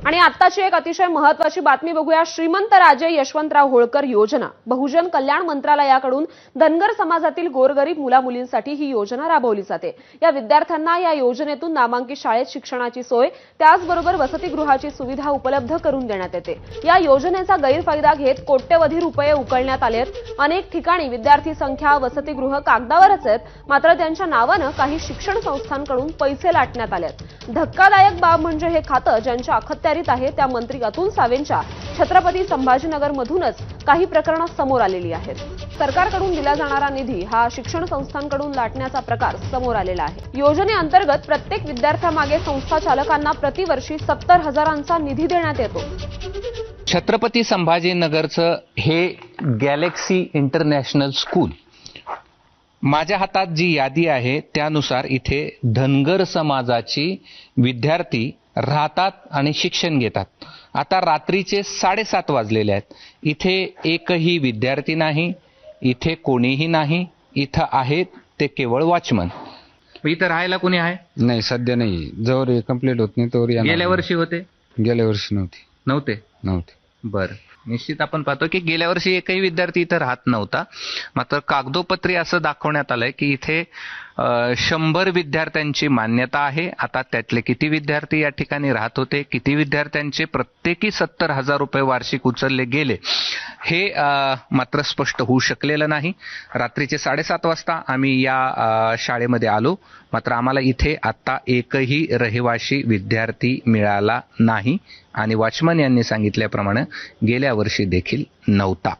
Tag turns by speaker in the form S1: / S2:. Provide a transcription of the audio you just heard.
S1: आणि आत्ताची एक अतिशय महत्त्वाची बातमी बघूया। श्रीमंत राजे यशवंतराव होळकर योजना बहुजन कल्याण मंत्रालयाकडून धनगर समाजातील गोरगरीब मुलामुलींसाठी ही योजना राबवली जाते। या विद्यार्थ्यांना या योजनेतून नामांकित शाळेत शिक्षणाची सोय त्याचबरोबर वसतिगृहाची सुविधा उपलब्ध करून देण्यात येते। या योजनेचा गैरफायदा घेत कोट्यवधी रुपये उकळण्यात आले आहेत। अनेक ठिकाणी विद्यार्थी संख्या वसतिगृह कागदावरच आहेत, मात्र त्यांच्या नावाने काही शिक्षण संस्थांकडून पैसे लाटण्यात आले आहेत। धक्कादायक बाब म्हणजे हे खातं ज्यांच्या अखत्यारीत आहे त्या मंत्री अतुल सावेंच्या छत्रपती संभाजीनगर मधूनच काही प्रकरणे समोर आलेली आहेत। सरकारकडून दिला जाणारा निधी हा शिक्षण संस्थांकडून लाटण्याचा प्रकार समोर आलेला आहे। योजनेअंतर्गत प्रत्येक विद्यार्थ्यामागे संस्था चालकांना प्रतिवर्षी 70,000चा निधी देण्यात येतो।
S2: छत्रपती संभाजीनगरचं हे गॅलेक्सी इंटरनॅशनल स्कूल, माझ्या हातात जी यादी आहे त्यानुसार इथे धनगर समाजाची विद्यार्थी राहतात आणि शिक्षण घेतात। आता रात्रीचे 7:30 वाजलेले आहेत। इथे एकही विद्यार्थी नाही, इथे कोणीही नाही। इथं आहेत ते केवळ वॉचमन। इथं राहायला कोणी आहे?
S3: नाही, सध्या नाही। जवळ कंप्लीट होत नाही तोवर
S2: गेल्या वर्षी होते?
S3: गेल्या वर्षी नव्हते।
S2: बर, निश्चित आपण पाहतो की गेल्या वर्षी एकही विद्यार्थी इथं राहत नव्हता। मात्र कागदोपत्री असं दाखवण्यात आलंय की इथे 100 विद्यार्थ्यांची मान्यता आहे। आता त्यातले किती विद्यार्थी या ठिकाणी राहत होते, किती विद्यार्थ्यांचे प्रत्येकी 70,000 रुपये वार्षिक उचलले गेले, हे मात्र स्पष्ट होऊ शकलेलं नाही। रात्रीचे 7:30 वाजता आम्ही या शाळेमध्ये आलो, मात्र आम्हाला इथे आता एकही रहिवासी विद्यार्थी मिळाला नाही आणि वॉचमन यांनी सांगितल्याप्रमाणे गेल्या वर्षी देखील नव्हता।